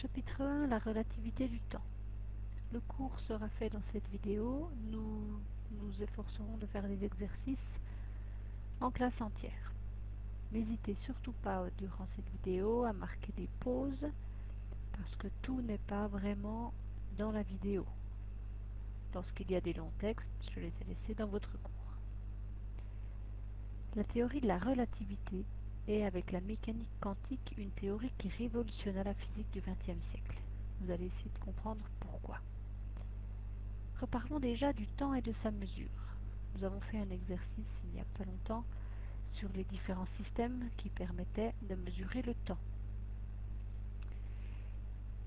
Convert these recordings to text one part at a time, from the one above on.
Chapitre 1, la relativité du temps. Le cours sera fait dans cette vidéo. Nous nous efforcerons de faire des exercices en classe entière. N'hésitez surtout pas durant cette vidéo à marquer des pauses parce que tout n'est pas vraiment dans la vidéo. Lorsqu'il y a des longs textes, je les ai laissés dans votre cours. La théorie de la relativité est, avec la mécanique quantique, une théorie qui révolutionna la physique du XXe siècle. Vous allez essayer de comprendre pourquoi. Reparlons déjà du temps et de sa mesure. Nous avons fait un exercice il n'y a pas longtemps sur les différents systèmes qui permettaient de mesurer le temps.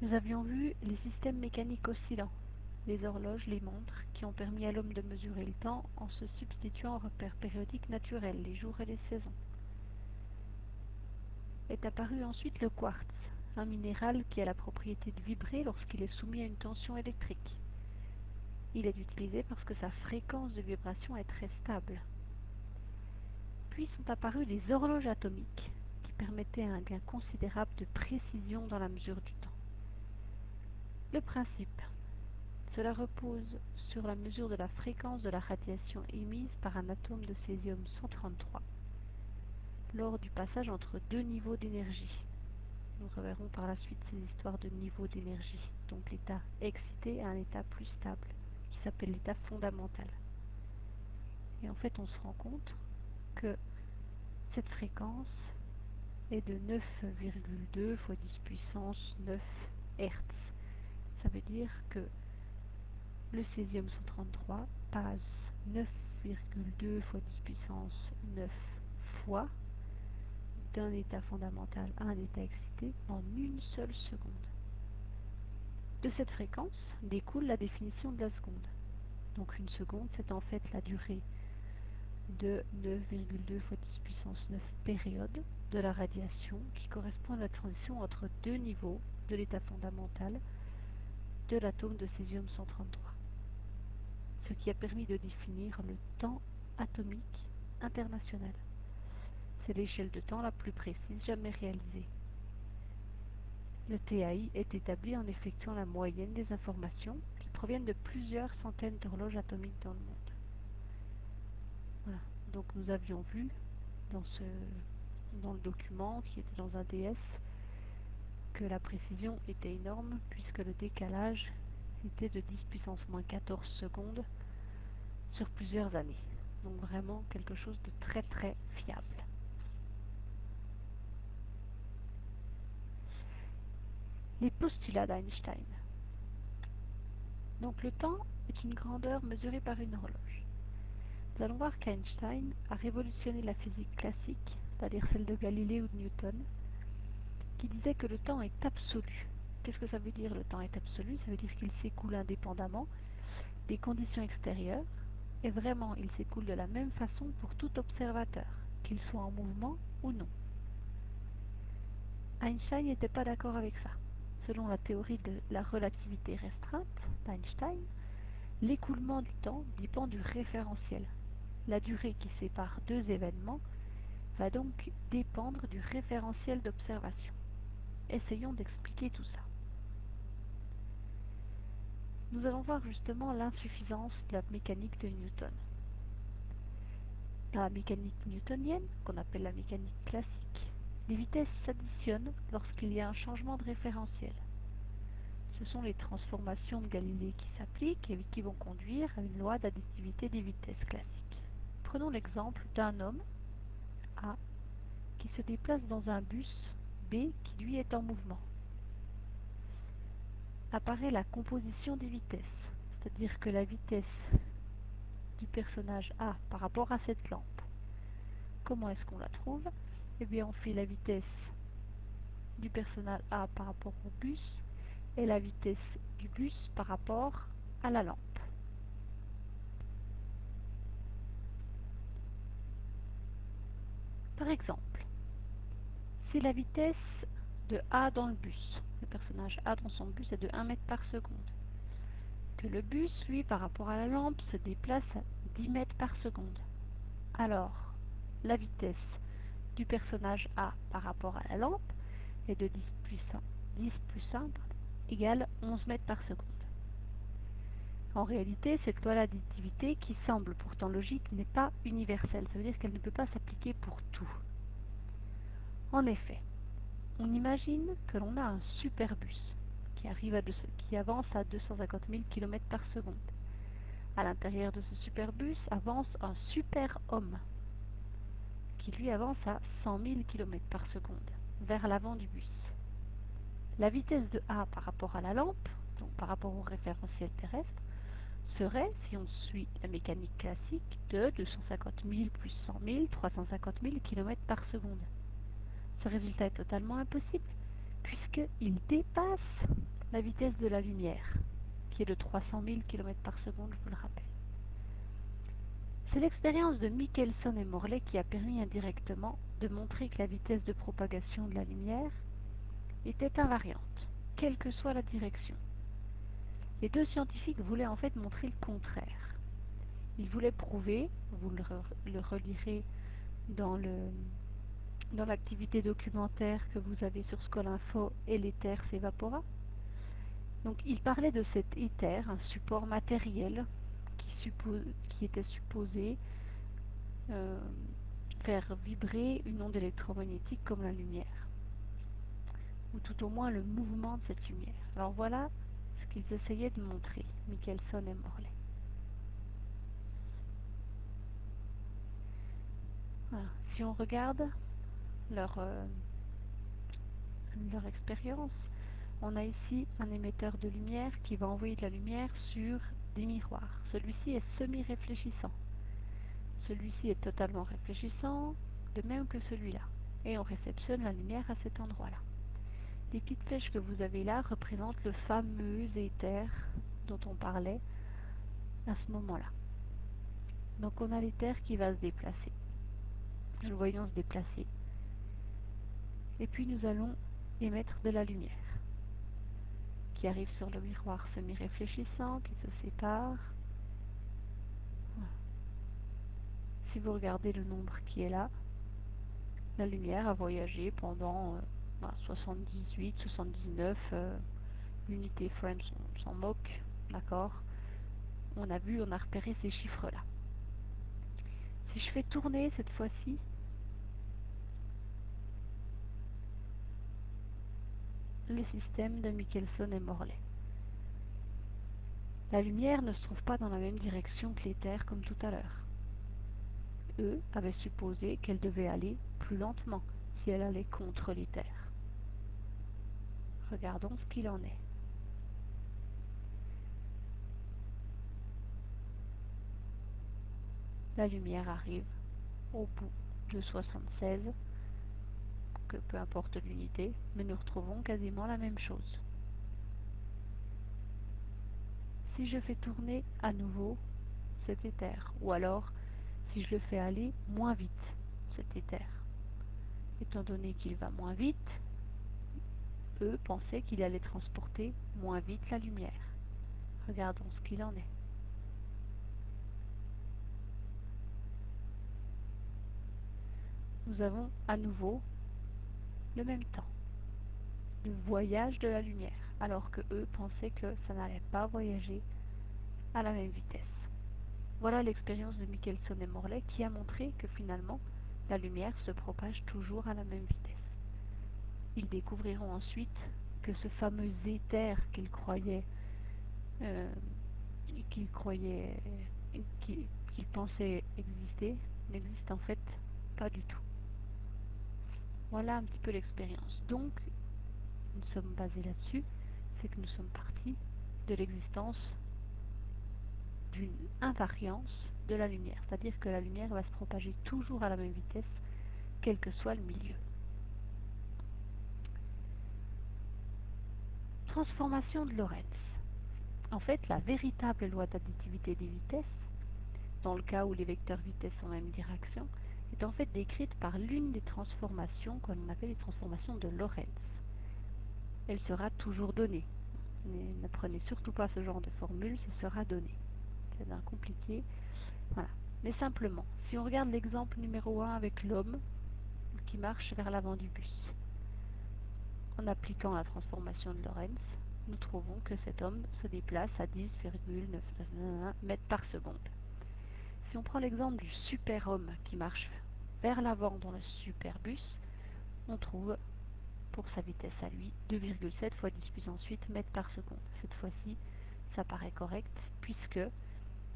Nous avions vu les systèmes mécaniques oscillants, les horloges, les montres, qui ont permis à l'homme de mesurer le temps en se substituant aux repères périodiques naturels, les jours et les saisons. Est apparu ensuite le quartz, un minéral qui a la propriété de vibrer lorsqu'il est soumis à une tension électrique. Il est utilisé parce que sa fréquence de vibration est très stable. Puis sont apparues les horloges atomiques, qui permettaient un gain considérable de précision dans la mesure du temps. Le principe, cela repose sur la mesure de la fréquence de la radiation émise par un atome de césium-133 lors du passage entre deux niveaux d'énergie. Nous reverrons par la suite ces histoires de niveaux d'énergie, donc l'état excité à un état plus stable, qui s'appelle l'état fondamental. Et en fait, on se rend compte que cette fréquence est de 9,2 fois 10 puissance 9 Hz. Ça veut dire que le césium-133 passe 9,2 fois 10 puissance 9 fois d'un état fondamental à un état excité en une seule seconde. De cette fréquence découle la définition de la seconde. Donc une seconde, c'est en fait la durée de 9,2 fois 10 puissance 9 périodes de la radiation qui correspond à la transition entre deux niveaux de l'état fondamental de l'atome de césium-133. Ce qui a permis de définir le temps atomique international. C'est l'échelle de temps la plus précise jamais réalisée. Le TAI est établi en effectuant la moyenne des informations qui proviennent de plusieurs centaines d'horloges atomiques dans le monde. Voilà. Donc nous avions vu dans le document qui était dans un DS que la précision était énorme puisque le décalage était de 10 puissance moins 14 secondes sur plusieurs années. Donc vraiment quelque chose de très très fiable. Les postulats d'Einstein. Donc le temps est une grandeur mesurée par une horloge. Nous allons voir qu'Einstein a révolutionné la physique classique, c'est-à-dire celle de Galilée ou de Newton, qui disait que le temps est absolu. Qu'est-ce que ça veut dire, le temps est absolu? Ça veut dire qu'il s'écoule indépendamment des conditions extérieures, et vraiment il s'écoule de la même façon pour tout observateur, qu'il soit en mouvement ou non. Einstein n'était pas d'accord avec ça. Selon la théorie de la relativité restreinte d'Einstein, l'écoulement du temps dépend du référentiel. La durée qui sépare deux événements va donc dépendre du référentiel d'observation. Essayons d'expliquer tout ça. Nous allons voir justement l'insuffisance de la mécanique de Newton. Dans la mécanique newtonienne, qu'on appelle la mécanique classique, les vitesses s'additionnent lorsqu'il y a un changement de référentiel. Ce sont les transformations de Galilée qui s'appliquent et qui vont conduire à une loi d'additivité des vitesses classiques. Prenons l'exemple d'un homme, A, qui se déplace dans un bus, B, qui lui est en mouvement. Apparaît la composition des vitesses, c'est-à-dire que la vitesse du personnage A par rapport à cette lampe. Comment est-ce qu'on la trouve? Eh bien, on fait la vitesse du personnage A par rapport au bus et la vitesse du bus par rapport à la lampe. Par exemple, si la vitesse de A dans le bus, le personnage A dans son bus est de 1 mètre par seconde, que le bus, lui, par rapport à la lampe, se déplace à 10 mètres par seconde. Alors, la vitesse du personnage A par rapport à la lampe est de 10 10 plus 1 égale 11 mètres par seconde. En réalité, cette loi d'additivité, qui semble pourtant logique, n'est pas universelle. Ça veut dire qu'elle ne peut pas s'appliquer pour tout. En effet, on imagine que l'on a un superbus qui avance à 250 000 km par seconde. À l'intérieur de ce superbus avance un super-homme qui lui avance à 100 000 km par seconde vers l'avant du bus. La vitesse de A par rapport à la lampe, donc par rapport au référentiel terrestre, serait, si on suit la mécanique classique, de 250 000 plus 100 000, 350 000 km par seconde. Ce résultat est totalement impossible, puisqu'il dépasse la vitesse de la lumière, qui est de 300 000 km par seconde, je vous le rappelle. C'est l'expérience de Michelson et Morley qui a permis indirectement de montrer que la vitesse de propagation de la lumière était invariante, quelle que soit la direction. Les deux scientifiques voulaient en fait montrer le contraire. Ils voulaient prouver, vous le relirez dans l'activité documentaire que vous avez sur Scholinfo, et l'éther s'évapora. Donc ils parlaient de cet éther, un support matériel qui était supposé faire vibrer une onde électromagnétique comme la lumière, ou tout au moins le mouvement de cette lumière. Alors voilà ce qu'ils essayaient de montrer, Michelson et Morley. Voilà. Si on regarde leur expérience, on a ici un émetteur de lumière qui va envoyer de la lumière sur des miroirs. Celui-ci est semi-réfléchissant. Celui-ci est totalement réfléchissant, de même que celui-là. Et on réceptionne la lumière à cet endroit-là. Les petites flèches que vous avez là représentent le fameux éther dont on parlait à ce moment-là. Donc on a l'éther qui va se déplacer. Nous le voyons se déplacer. Et puis nous allons émettre de la lumière qui arrive sur le miroir semi-réfléchissant, qui se sépare. Voilà. Si vous regardez le nombre qui est là, la lumière a voyagé pendant 78, 79, l'unité French s'en moque, d'accord. On a repéré ces chiffres-là. Si je fais tourner cette fois-ci le système de Michelson et Morley, la lumière ne se trouve pas dans la même direction que l'éther comme tout à l'heure. Eux avaient supposé qu'elle devait aller plus lentement si elle allait contre l'éther. Regardons ce qu'il en est. La lumière arrive au bout de 76, que peu importe l'unité, mais nous retrouvons quasiment la même chose. Si je fais tourner à nouveau cet éther, ou alors si je le fais aller moins vite, cet éther, étant donné qu'il va moins vite, eux pensaient qu'il allait transporter moins vite la lumière. Regardons ce qu'il en est. Nous avons à nouveau le même temps de voyage de la lumière, alors que eux pensaient que ça n'allait pas voyager à la même vitesse. Voilà l'expérience de Michelson et Morley qui a montré que finalement la lumière se propage toujours à la même vitesse. Ils découvriront ensuite que ce fameux éther euh, qu'ils pensaient exister n'existe en fait pas du tout. Voilà un petit peu l'expérience. Donc, nous sommes basés là-dessus, c'est que nous sommes partis de l'existence d'une invariance de la lumière, c'est-à-dire que la lumière va se propager toujours à la même vitesse, quel que soit le milieu. Transformation de Lorentz. En fait, la véritable loi d'additivité des vitesses, dans le cas où les vecteurs vitesse sont en même direction, est en fait décrite par l'une des transformations qu'on appelle les transformations de Lorentz. Elle sera toujours donnée. Ne prenez surtout pas ce genre de formule, ce sera donné. C'est bien compliqué. Voilà. Mais simplement, si on regarde l'exemple numéro 1 avec l'homme qui marche vers l'avant du bus, on appliquant la transformation de Lorentz, nous trouvons que cet homme se déplace à 10,9 mètres par seconde. Si on prend l'exemple du super-homme qui marche vers l'avant dans le superbus, on trouve pour sa vitesse à lui 2,7 fois 10 puissance 8 mètres par seconde. Cette fois-ci, ça paraît correct puisque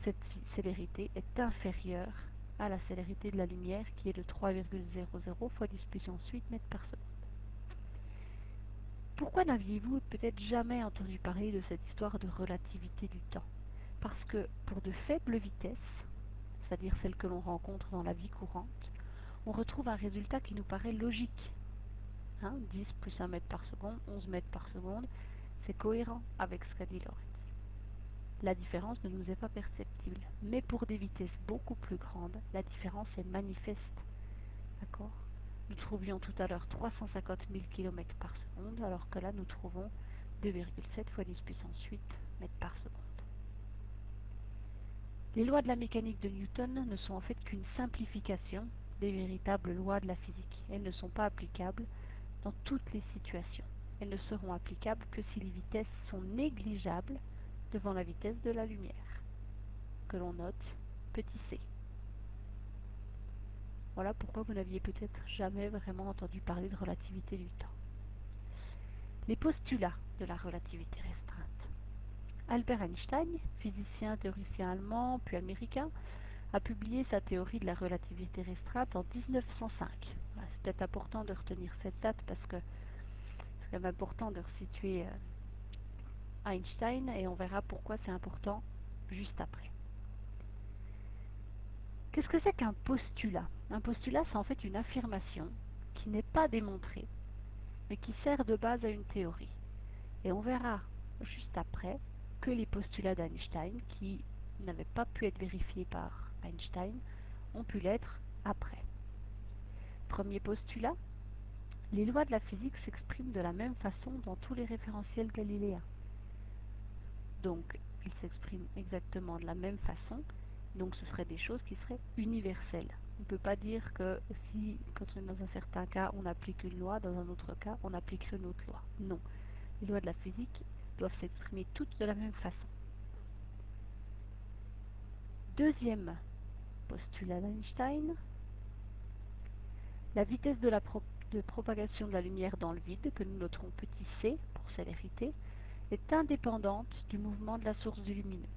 cette célérité est inférieure à la célérité de la lumière qui est de 3,00 fois 10 puissance 8 mètres par seconde. Pourquoi n'aviez-vous peut-être jamais entendu parler de cette histoire de relativité du temps? Parce que pour de faibles vitesses, c'est-à-dire celles que l'on rencontre dans la vie courante, on retrouve un résultat qui nous paraît logique. 10 plus 1 mètre par seconde, 11 mètres par seconde, c'est cohérent avec ce qu'a dit Lorentz. La différence ne nous est pas perceptible, mais pour des vitesses beaucoup plus grandes, la différence est manifeste. D'accord? Nous trouvions tout à l'heure 350 000 km par seconde, alors que là nous trouvons 2,7 fois 10 puissance 8 mètres par seconde. Les lois de la mécanique de Newton ne sont en fait qu'une simplification des véritables lois de la physique. Elles ne sont pas applicables dans toutes les situations. Elles ne seront applicables que si les vitesses sont négligeables devant la vitesse de la lumière, que l'on note petit c. Voilà pourquoi vous n'aviez peut-être jamais vraiment entendu parler de relativité du temps. Les postulats de la relativité restreinte. Albert Einstein, physicien, théoricien allemand, puis américain, a publié sa théorie de la relativité restreinte en 1905. Voilà, c'est peut-être important de retenir cette date parce que c'est quand même important de resituer Einstein et on verra pourquoi c'est important juste après. Qu'est-ce que c'est qu'un postulat? Un postulat, c'est en fait une affirmation qui n'est pas démontrée, mais qui sert de base à une théorie. Et on verra juste après que les postulats d'Einstein, qui n'avaient pas pu être vérifiés par Einstein, ont pu l'être après. Premier postulat, les lois de la physique s'expriment de la même façon dans tous les référentiels galiléens. Donc, ils s'expriment exactement de la même façon, donc ce seraient des choses qui seraient universelles. On ne peut pas dire que si, quand on est dans un certain cas, on applique une loi, dans un autre cas, on appliquerait une autre loi. Non. Les lois de la physique doivent s'exprimer toutes de la même façon. Deuxième postulat d'Einstein, la vitesse de propagation de la lumière dans le vide, que nous noterons petit c pour célérité, est indépendante du mouvement de la source lumineuse.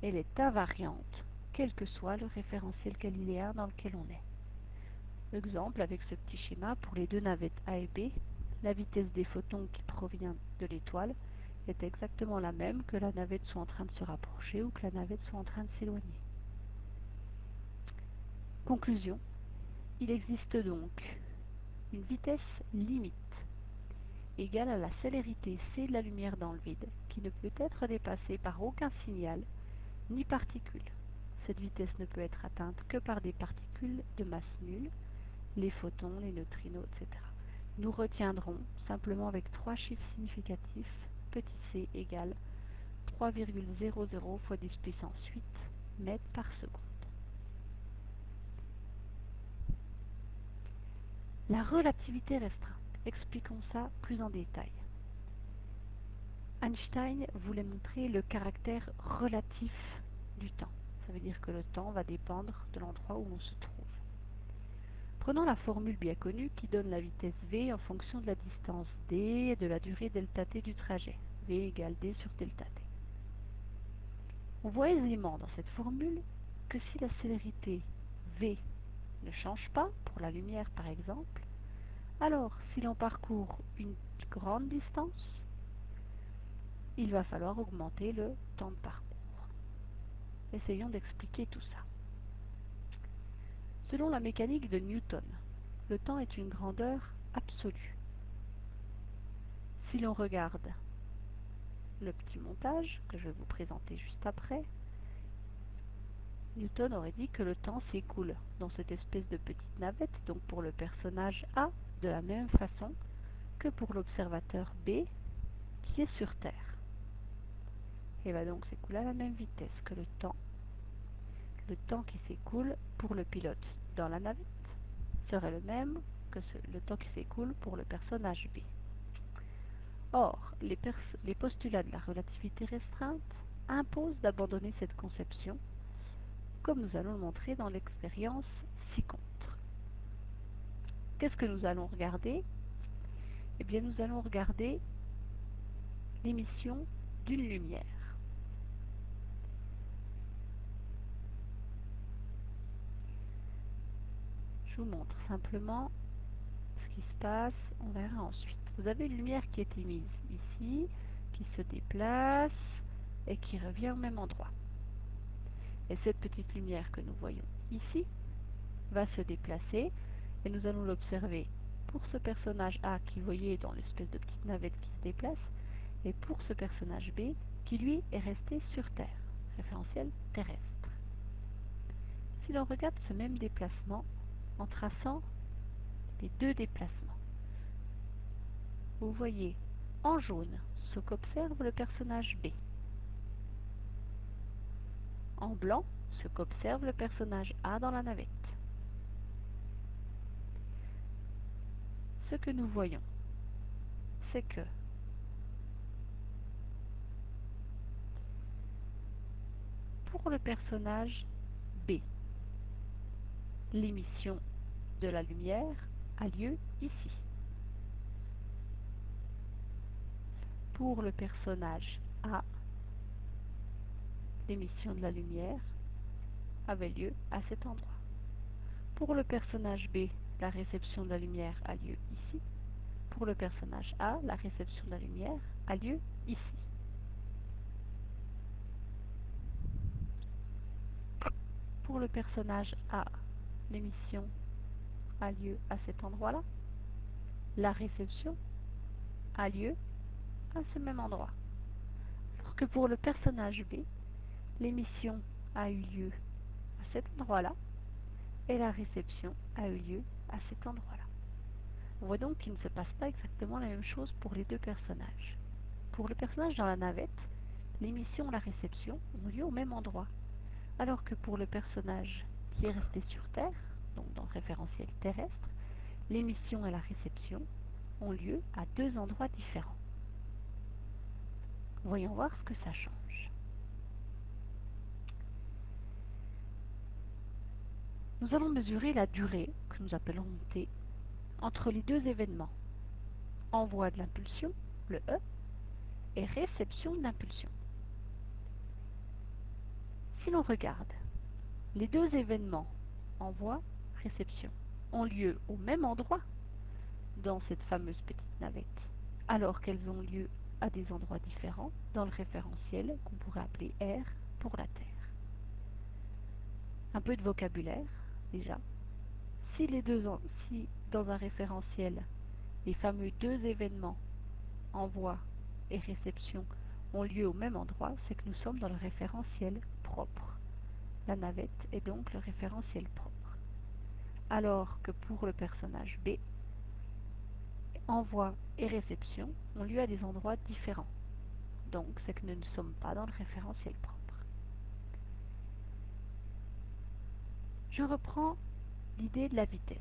Elle est invariante, quel que soit le référentiel galiléen dans lequel on est. Exemple, avec ce petit schéma, pour les deux navettes A et B, la vitesse des photons qui provient de l'étoile est exactement la même que la navette soit en train de se rapprocher ou que la navette soit en train de s'éloigner. Conclusion, il existe donc une vitesse limite égale à la célérité c de la lumière dans le vide, qui ne peut être dépassée par aucun signal ni particule. Cette vitesse ne peut être atteinte que par des particules de masse nulle, les photons, les neutrinos, etc. Nous retiendrons simplement avec trois chiffres significatifs, petit c égale 3,00 fois 10 puissance 8 mètres par seconde. La relativité restreinte. Expliquons ça plus en détail. Einstein voulait montrer le caractère relatif du temps. Ça veut dire que le temps va dépendre de l'endroit où on se trouve. Prenons la formule bien connue qui donne la vitesse v en fonction de la distance d et de la durée delta t du trajet. V égale d sur delta t. On voit aisément dans cette formule que si la célérité v ne change pas, pour la lumière par exemple, alors si l'on parcourt une grande distance, il va falloir augmenter le temps de parcours. Essayons d'expliquer tout ça. Selon la mécanique de Newton, le temps est une grandeur absolue. Si l'on regarde le petit montage que je vais vous présenter juste après, Newton aurait dit que le temps s'écoule dans cette espèce de petite navette, donc pour le personnage A, de la même façon que pour l'observateur B qui est sur Terre. Il va donc s'écouler à la même vitesse que le temps. Le temps qui s'écoule pour le pilote dans la navette serait le même que le temps qui s'écoule pour le personnage B. Or, les postulats de la relativité restreinte imposent d'abandonner cette conception, comme nous allons le montrer dans l'expérience ci-contre. Qu'est-ce que nous allons regarder? Eh bien, nous allons regarder l'émission d'une lumière. Je vous montre simplement ce qui se passe, on verra ensuite. Vous avez une lumière qui est émise ici, qui se déplace et qui revient au même endroit. Et cette petite lumière que nous voyons ici va se déplacer et nous allons l'observer pour ce personnage A qui, vous voyez, dans l'espèce de petite navette qui se déplace, et pour ce personnage B qui, lui, est resté sur Terre, référentiel terrestre. Si l'on regarde ce même déplacement en traçant les deux déplacements, vous voyez en jaune ce qu'observe le personnage B, en blanc ce qu'observe le personnage A dans la navette. Ce que nous voyons, c'est que pour le personnage B, l'émission de la lumière a lieu ici. Pour le personnage A, l'émission de la lumière avait lieu à cet endroit. Pour le personnage B, la réception de la lumière a lieu ici. Pour le personnage A, la réception de la lumière a lieu ici. Pour le personnage A, l'émission a lieu à cet endroit-là. La réception a lieu à ce même endroit. Alors que pour le personnage B, l'émission a eu lieu à cet endroit-là et la réception a eu lieu à cet endroit-là. On voit donc qu'il ne se passe pas exactement la même chose pour les deux personnages. Pour le personnage dans la navette, l'émission et la réception ont lieu au même endroit, alors que pour le personnage qui est resté sur Terre, donc dans le référentiel terrestre, l'émission et la réception ont lieu à deux endroits différents. Voyons voir ce que ça change. Nous allons mesurer la durée, que nous appellerons t, entre les deux événements. Envoi de l'impulsion, le E, et réception de l'impulsion. Si l'on regarde, les deux événements, envoi, réception, ont lieu au même endroit dans cette fameuse petite navette, alors qu'elles ont lieu à des endroits différents dans le référentiel qu'on pourrait appeler R pour la Terre. Un peu de vocabulaire, déjà. Si dans un référentiel, les fameux deux événements, envoi et réception, ont lieu au même endroit, c'est que nous sommes dans le référentiel propre. La navette est donc le référentiel propre. Alors que pour le personnage B, envoi et réception ont lieu à des endroits différents. Donc, c'est que nous ne sommes pas dans le référentiel propre. Je reprends l'idée de la vitesse.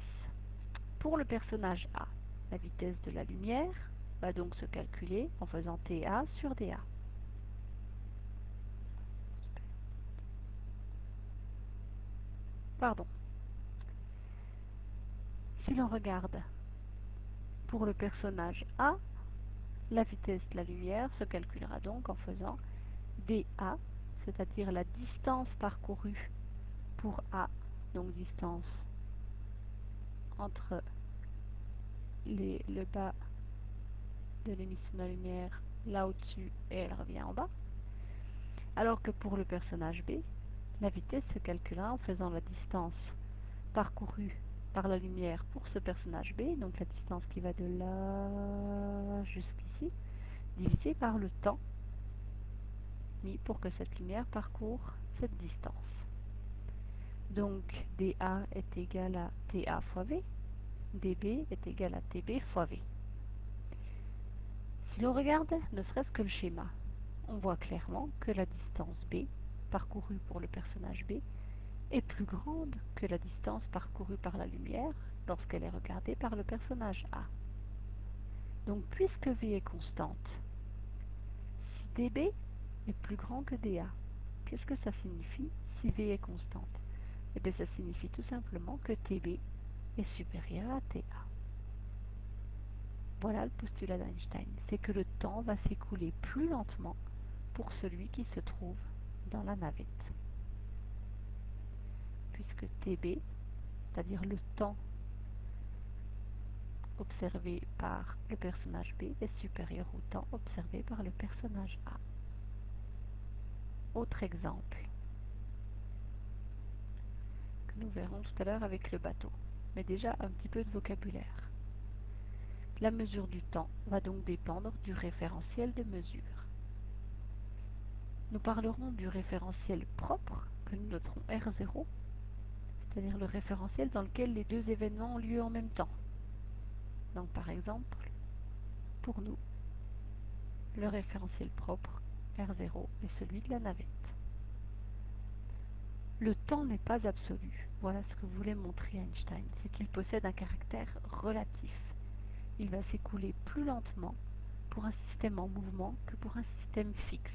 Pour le personnage A, la vitesse de la lumière va donc se calculer en faisant TA sur dA. Pardon. Si l'on regarde pour le personnage A, la vitesse de la lumière se calculera donc en faisant dA, c'est-à-dire la distance parcourue pour A, donc distance entre le bas de l'émission de la lumière là au-dessus et elle revient en bas. Alors que pour le personnage B, la vitesse se calculera en faisant la distance parcourue par la lumière pour ce personnage B, donc la distance qui va de là jusqu'ici, divisé par le temps mis pour que cette lumière parcourt cette distance. Donc dA est égal à TA fois V, dB est égal à TB fois V. Si l'on regarde ne serait-ce que le schéma, on voit clairement que la distance B, parcourue pour le personnage B, est plus grande que la distance parcourue par la lumière lorsqu'elle est regardée par le personnage A. Donc puisque V est constante, si dB est plus grand que dA, qu'est-ce que ça signifie si V est constante? Eh bien ça signifie tout simplement que TB est supérieur à TA. Voilà le postulat d'Einstein, c'est que le temps va s'écouler plus lentement pour celui qui se trouve dans la navette. Puisque TB, c'est-à-dire le temps observé par le personnage B, est supérieur au temps observé par le personnage A. Autre exemple, que nous verrons tout à l'heure avec le bateau, mais déjà un petit peu de vocabulaire. La mesure du temps va donc dépendre du référentiel de mesure. Nous parlerons du référentiel propre, que nous noterons R0, c'est-à-dire le référentiel dans lequel les deux événements ont lieu en même temps. Donc par exemple, pour nous, le référentiel propre R0 est celui de la navette. Le temps n'est pas absolu. Voilà ce que voulait montrer Einstein, c'est qu'il possède un caractère relatif. Il va s'écouler plus lentement pour un système en mouvement que pour un système fixe.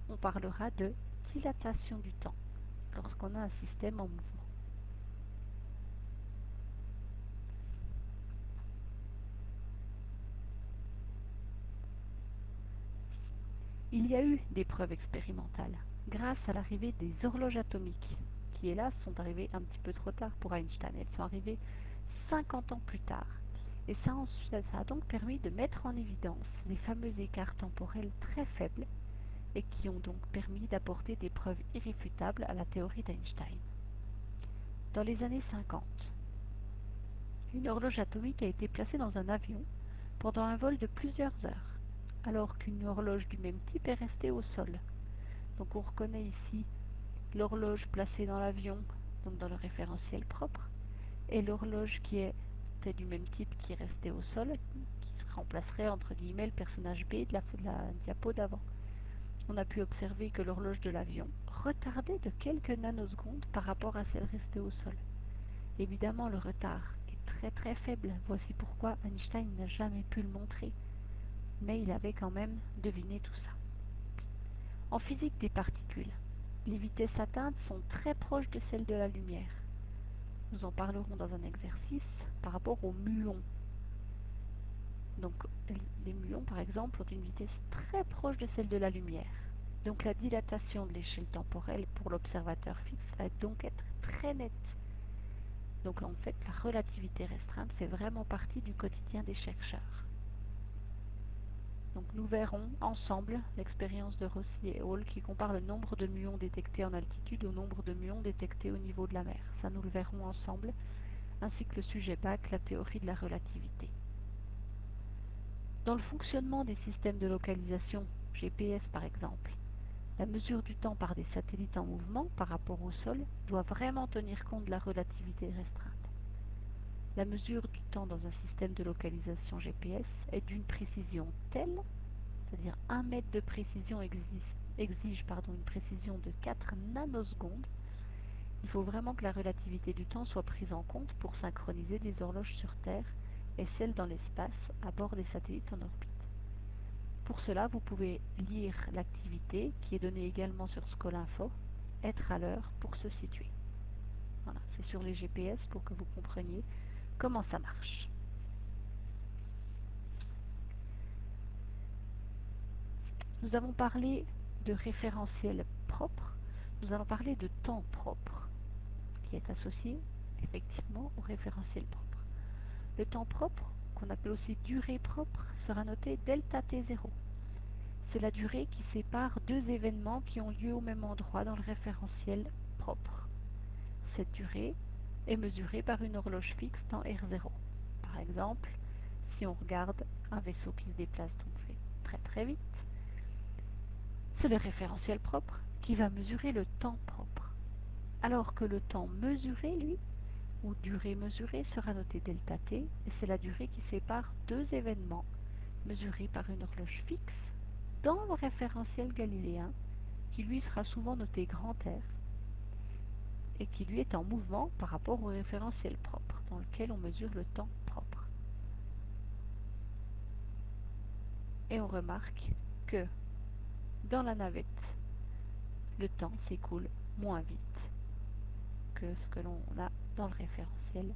On parlera de dilatation du temps lorsqu'on a un système en mouvement. Il y a eu des preuves expérimentales grâce à l'arrivée des horloges atomiques, qui hélas sont arrivées un petit peu trop tard pour Einstein. Elles sont arrivées 50 ans plus tard. Et ça a donc permis de mettre en évidence les fameux écarts temporels très faibles et qui ont donc permis d'apporter des preuves irréfutables à la théorie d'Einstein. Dans les années 50, une horloge atomique a été placée dans un avion pendant un vol de plusieurs heures, alors qu'une horloge du même type est restée au sol. Donc on reconnaît ici l'horloge placée dans l'avion, donc dans le référentiel propre, et l'horloge qui était du même type qui est restée au sol, qui remplacerait entre guillemets le personnage B de la diapo d'avant. On a pu observer que l'horloge de l'avion retardait de quelques nanosecondes par rapport à celle restée au sol. Évidemment, le retard est très très faible, voici pourquoi Einstein n'a jamais pu le montrer, mais il avait quand même deviné tout ça. En physique des particules, les vitesses atteintes sont très proches de celles de la lumière. Nous en parlerons dans un exercice par rapport aux muons. Donc les muons par exemple ont une vitesse très proche de celle de la lumière. Donc la dilatation de l'échelle temporelle pour l'observateur fixe va donc être très nette. Donc en fait la relativité restreinte fait vraiment partie du quotidien des chercheurs. Donc nous verrons ensemble l'expérience de Rossi et Hall qui compare le nombre de muons détectés en altitude au nombre de muons détectés au niveau de la mer. Ça nous le verrons ensemble, ainsi que le sujet bac, la théorie de la relativité. Dans le fonctionnement des systèmes de localisation, GPS par exemple, la mesure du temps par des satellites en mouvement par rapport au sol doit vraiment tenir compte de la relativité restreinte. La mesure du temps dans un système de localisation GPS est d'une précision telle, c'est-à-dire 1 mètre de précision exige une précision de 4 nanosecondes. Il faut vraiment que la relativité du temps soit prise en compte pour synchroniser les horloges sur Terre et celles dans l'espace à bord des satellites en orbite. Pour cela, vous pouvez lire l'activité qui est donnée également sur Scolinfo, être à l'heure pour se situer. Voilà, c'est sur les GPS pour que vous compreniez comment ça marche. Nous avons parlé de référentiel propre, nous allons parler de temps propre, qui est associé effectivement au référentiel propre. Le temps propre, qu'on appelle aussi durée propre, sera noté delta T0. C'est la durée qui sépare deux événements qui ont lieu au même endroit dans le référentiel propre. Cette durée est mesurée par une horloge fixe dans R0. Par exemple, si on regarde un vaisseau qui se déplace donc très très vite, c'est le référentiel propre qui va mesurer le temps propre. Alors que le temps mesuré, lui, ou durée mesurée, sera noté delta t, et c'est la durée qui sépare deux événements mesurés par une horloge fixe dans le référentiel galiléen, qui lui sera souvent noté grand R, et qui lui est en mouvement par rapport au référentiel propre, dans lequel on mesure le temps propre. Et on remarque que dans la navette, le temps s'écoule moins vite que ce que l'on a dans le référentiel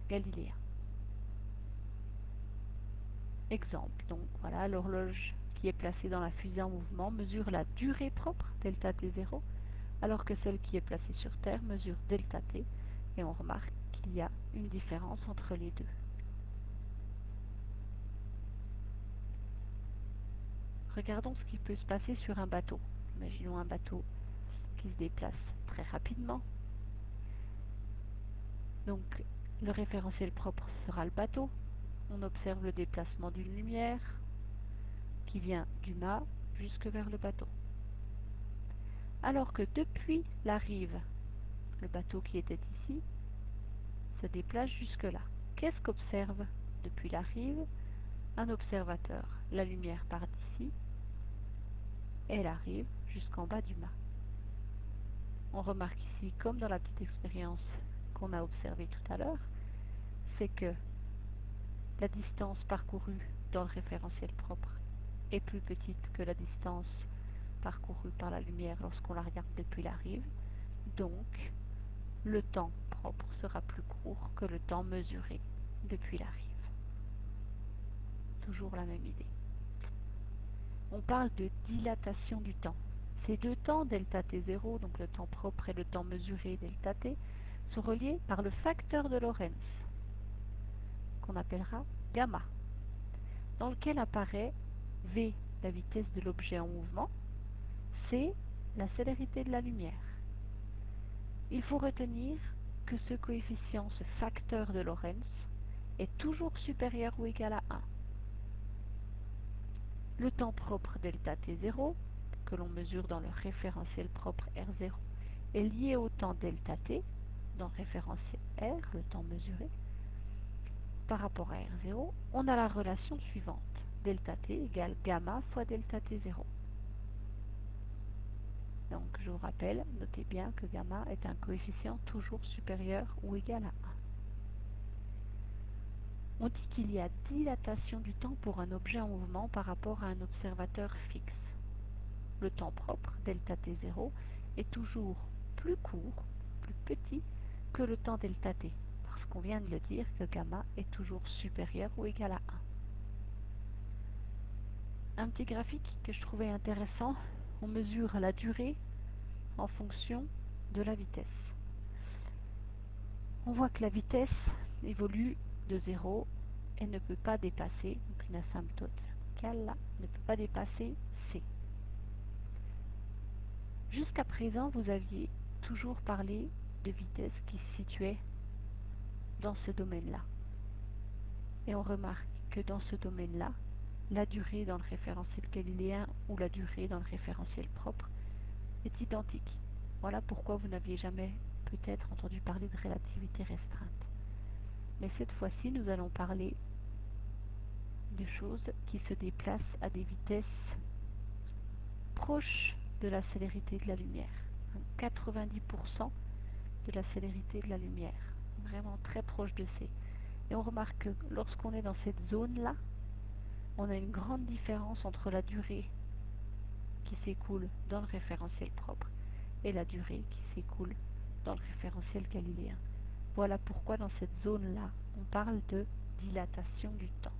galiléen. Exemple, donc voilà, l'horloge qui est placée dans la fusée en mouvement mesure la durée propre, delta t0, alors que celle qui est placée sur Terre mesure delta t, et on remarque qu'il y a une différence entre les deux. Regardons ce qui peut se passer sur un bateau. Imaginons un bateau qui se déplace très rapidement. Donc, le référentiel propre sera le bateau. On observe le déplacement d'une lumière qui vient du mât jusque vers le bateau. Alors que depuis la rive, le bateau qui était ici se déplace jusque là. Qu'est-ce qu'observe depuis la rive un observateur? La lumière part d'ici, elle arrive jusqu'en bas du mât. On remarque ici, comme dans la petite expérience qu'on a observée tout à l'heure, c'est que la distance parcourue dans le référentiel propre est plus petite que la distance parcourue par la lumière lorsqu'on la regarde depuis la rive. Donc, le temps propre sera plus court que le temps mesuré depuis la rive. Toujours la même idée. On parle de dilatation du temps. Ces deux temps, delta t0, donc le temps propre et le temps mesuré, delta t, sont reliés par le facteur de Lorentz, qu'on appellera gamma, dans lequel apparaît v, la vitesse de l'objet en mouvement, c, la célérité de la lumière. Il faut retenir que ce coefficient, ce facteur de Lorentz, est toujours supérieur ou égal à 1. Le temps propre delta t0, que l'on mesure dans le référentiel propre R0, est lié au temps delta t, dans le référentiel R, le temps mesuré. Par rapport à R0, on a la relation suivante. Delta t égale gamma fois delta t0. Donc je vous rappelle, notez bien que gamma est un coefficient toujours supérieur ou égal à 1. On dit qu'il y a dilatation du temps pour un objet en mouvement par rapport à un observateur fixe. Le temps propre, delta t0, est toujours plus court, plus petit que le temps delta t, parce qu'on vient de le dire que gamma est toujours supérieur ou égal à 1. Un petit graphique que je trouvais intéressant, on mesure la durée en fonction de la vitesse. On voit que la vitesse évolue de 0 et ne peut pas dépasser, donc une asymptote verticale là, ne peut pas dépasser c. Jusqu'à présent, vous aviez toujours parlé de vitesse qui se situait dans ce domaine-là. Et on remarque que dans ce domaine-là, la durée dans le référentiel galiléen ou la durée dans le référentiel propre est identique. Voilà pourquoi vous n'aviez jamais peut-être entendu parler de relativité restreinte. Mais cette fois-ci, nous allons parler de choses qui se déplacent à des vitesses proches de la célérité de la lumière. 90% de la célérité de la lumière. Vraiment très proche de C. Et on remarque que lorsqu'on est dans cette zone-là, on a une grande différence entre la durée qui s'écoule dans le référentiel propre et la durée qui s'écoule dans le référentiel galiléen. Voilà pourquoi dans cette zone-là, on parle de dilatation du temps.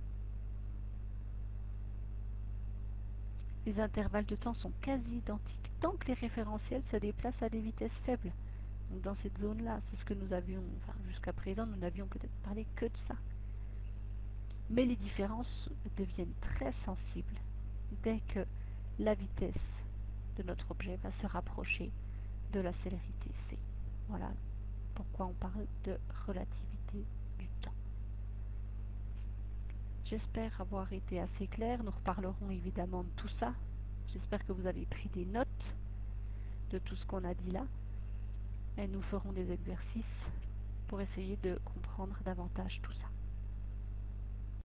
Les intervalles de temps sont quasi identiques tant que les référentiels se déplacent à des vitesses faibles. Donc dans cette zone-là, c'est ce que nous avions, jusqu'à présent, nous n'avions peut-être parlé que de ça. Mais les différences deviennent très sensibles dès que la vitesse de notre objet va se rapprocher de la célérité c. Voilà pourquoi on parle de relativité du temps. J'espère avoir été assez clair. Nous reparlerons évidemment de tout ça. J'espère que vous avez pris des notes de tout ce qu'on a dit là. Et nous ferons des exercices pour essayer de comprendre davantage tout ça.